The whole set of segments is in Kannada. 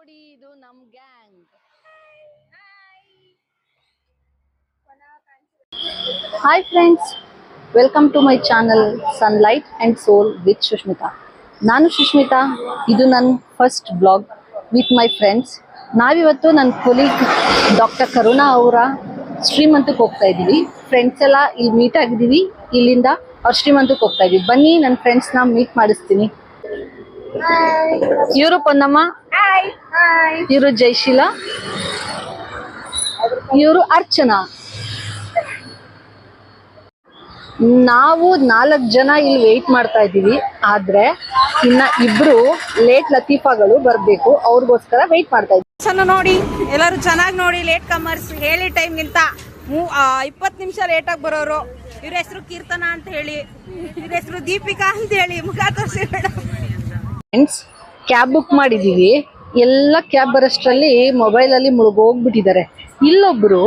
ನೋಡಿ ಇದು ನಮ್ gang. Hi friends, welcome to my channel sunlight and soul with Sushmita. ನಾನು ಸುಷ್ಮಿತಾ. ಇದು ನನ್ನ first blog with my friends. ನಾವಿವತ್ತು ನನ್ನ ಕೊಲೀಗ್ ಡಾಕ್ಟರ್ ಕರುಣಾ ಅವರ ಶ್ರೀಮಂತಕ್ಕೆ ಹೋಗ್ತಾ ಇದ್ದೀವಿ. ಫ್ರೆಂಡ್ಸ್ ಎಲ್ಲ ಇಲ್ಲಿ ಮೀಟ್ ಆಗಿದ್ದೀವಿ. ಇಲ್ಲಿಂದ ಅವ್ರ ಶ್ರೀಮಂತಕ್ಕೆ ಹೋಗ್ತಾ ಇದ್ದೀವಿ. ಬನ್ನಿ ನನ್ನ ಫ್ರೆಂಡ್ಸ್ನ ಮೀಟ್ ಮಾಡಿಸ್ತೀನಿ. ಇವರು ಪೊನ್ನಮ್ಮ, ಇವರು ಜಯಶೀಲ, ಇವರು ಅರ್ಚನಾ. ನಾವು 4 ಜನ ಇಲ್ಲಿ ವೇಟ್ ಮಾಡ್ತಾ ಇದ್ದೀವಿ. ಆದ್ರೆ ಇನ್ನ ಇಬ್ರು ಲೇಟ್ ಲತೀಫಾಗಳು ಬರ್ಬೇಕು, ಅವ್ರಿಗೋಸ್ಕರ ವೇಟ್ ಮಾಡ್ತಾ ಇದ್ದೀವಿ. ನೋಡಿ ಎಲ್ಲರೂ ಚೆನ್ನಾಗಿ ನೋಡಿ. ಲೇಟ್ ಕಮರ್ಸ್ ಹೇಳಿ ಟೈಮ್ಗಿಂತ 20 ನಿಮಿಷ ಲೇಟ್ ಆಗಿ ಬರೋರು. ಇವ್ರ ಹೆಸರು ಕೀರ್ತನ ಅಂತ ಹೇಳಿ, ಇವ್ರ ಹೆಸರು ದೀಪಿಕಾ ಅಂತ ಹೇಳಿ. ಮುಖ ತೋರಿಸಿ ಫ್ರೆಂಡ್ಸ್, ಕ್ಯಾಬ್ ಬುಕ್ ಮಾಡಿದೀವಿ. ಎಲ್ಲ ಕ್ಯಾಬ್ ಬರೋಷ್ಟರಲ್ಲಿ ಮೊಬೈಲ್ ಅಲ್ಲಿ ಮುಳುಗೋಗ್ಬಿಟ್ಟಿದ್ದಾರೆ. ಇಲ್ಲೊಬ್ರು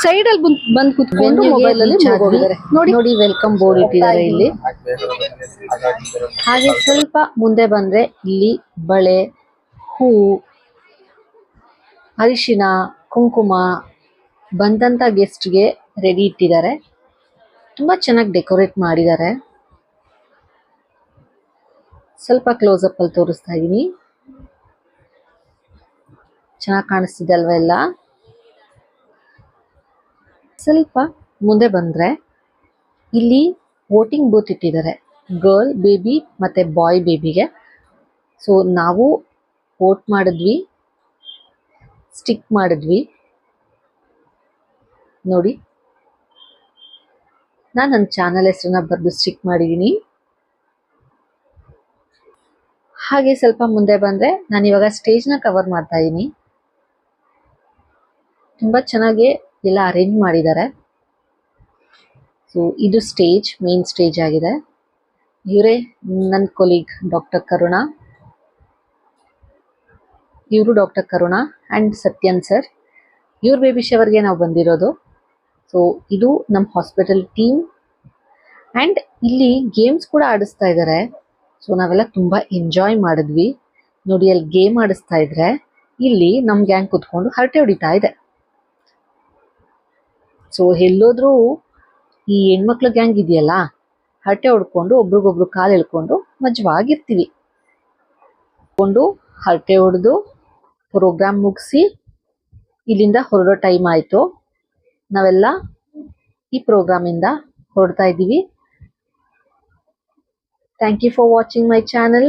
ಸೈಡ್ ಅಲ್ಲಿ ಬಂದು ಕುತ್ಕೊಂಡು ಮೊಬೈಲ್ ಅಲ್ಲಿ ಮುಳುಗೋಗಿದ್ದಾರೆ. ನೋಡಿ ವೆಲ್ಕಮ್ ಬೋರ್ಡ್ ಇಟ್ಟಿದ್ದಾರೆ ಇಲ್ಲಿ. ಹಾಗೆ ಸ್ವಲ್ಪ ಮುಂದೆ ಬಂದ್ರೆ ಇಲ್ಲಿ ಬಳೆ, ಹೂವು, ಅರಿಶಿನ, ಕುಂಕುಮ ಬಂದಂತ ಗೆಸ್ಟ್ಗೆ ರೆಡಿ ಇಟ್ಟಿದ್ದಾರೆ. ತುಂಬಾ ಚೆನ್ನಾಗಿ ಡೆಕೋರೇಟ್ ಮಾಡಿದ್ದಾರೆ. ಸ್ವಲ್ಪ ಕ್ಲೋಸ್ ಅಪ್ ಅಲ್ಲಿ ತೋರಿಸ್ತಾ ಇದೀನಿ. ಚೆನ್ನಾಗಿ ಕಾಣಿಸ್ತಿದೆ ಅಲ್ವಾ ಎಲ್ಲ. ಸ್ವಲ್ಪ ಮುಂದೆ ಬಂದ್ರೆ ಇಲ್ಲಿ ವೋಟಿಂಗ್ ಬೂತ್ ಇಟ್ಟಿದ್ದಾರೆ, ಗರ್ಲ್ ಬೇಬಿ ಮತ್ತೆ ಬಾಯ್ ಬೇಬಿಗೆ. ಸೊ ನಾವು ವೋಟ್ ಮಾಡಿದ್ವಿ, ಸ್ಟಿಕ್ ಮಾಡಿದ್ವಿ. ನೋಡಿ, ನಾನು ನನ್ನ ಚಾನಲ್ ಹೆಸರನ್ನ ಬರೆದು ಸ್ಟಿಕ್ ಮಾಡಿದ್ದೀನಿ. ಹಾಗೆ ಸ್ವಲ್ಪ ಮುಂದೆ ಬಂದ್ರೆ ನಾನು ಇವಾಗ ಸ್ಟೇಜ್ನ ಕವರ್ ಮಾಡ್ತಾ ಇದ್ದೀನಿ. ತುಂಬಾ ಚೆನ್ನಾಗಿ ಎಲ್ಲ ಅರೇಂಜ್ ಮಾಡಿದ್ದಾರೆ. ಸೊ ಇದು ಸ್ಟೇಜ್, ಮೇನ್ ಸ್ಟೇಜ್ ಆಗಿದೆ. ಇವರೇ ನನ್ನ ಕೊಲೀಗ್ ಡಾಕ್ಟರ್ ಕರುಣಾ. ಇವರು doctor Karuna and Sathyan sir. ಇವ್ರ ಬೇಬಿ ಶವರ್ಗೆ ನಾವು ಬಂದಿರೋದು. ಸೊ ಇದು ನಮ್ಮ ಹಾಸ್ಪಿಟಲ್ ಟೀಮ್. ಆ್ಯಂಡ್ ಇಲ್ಲಿ ಗೇಮ್ಸ್ ಕೂಡ ಆಡಿಸ್ತಾ ಇದ್ದಾರೆ. ಸೊ ನಾವೆಲ್ಲ ತುಂಬ ಎಂಜಾಯ್ ಮಾಡಿದ್ವಿ. ನೋಡಿ, ಅಲ್ಲಿ ಗೇಮ್ ಆಡಿಸ್ತಾ ಇದ್ರೆ ಇಲ್ಲಿ ನಮ್ಮ ಗ್ಯಾಂಗ್ ಕುತ್ಕೊಂಡು ಹರಟೆ ಹೊಡಿತಾ ಇದೆ. ಸೊ ಎಲ್ಲೋದ್ರೂ ಈ ಹೆಣ್ಮಕ್ಳ ಗ್ಯಾಂಗ್ ಇದೆಯಲ್ಲ, ಹರಟೆ ಹೊಡ್ಕೊಂಡು ಒಬ್ರಿಗೊಬ್ರು ಕಾಲು ಎಳ್ಕೊಂಡು ಮಜವಾಗಿರ್ತೀವಿ. ಹರಟೆ ಹೊಡೆದು ಪ್ರೋಗ್ರಾಮ್ ಮುಗಿಸಿ ಇಲ್ಲಿಂದ ಹೊರಡೋ ಟೈಮ್ ಆಯಿತು. ನಾವೆಲ್ಲ ಈ ಪ್ರೋಗ್ರಾಮಿಂದ ಹೊರಡ್ತಾ ಇದ್ದೀವಿ. Thank you for watching my channel.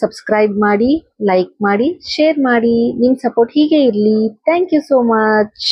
Subscribe ಮಾಡಿ, ಲೈಕ್ ಮಾಡಿ, ಶೇರ್ ಮಾಡಿ. ನಿಮ್ಮ ಸಪೋರ್ಟ್ ಹೀಗೆ ಇರಲಿ. Thank you so much.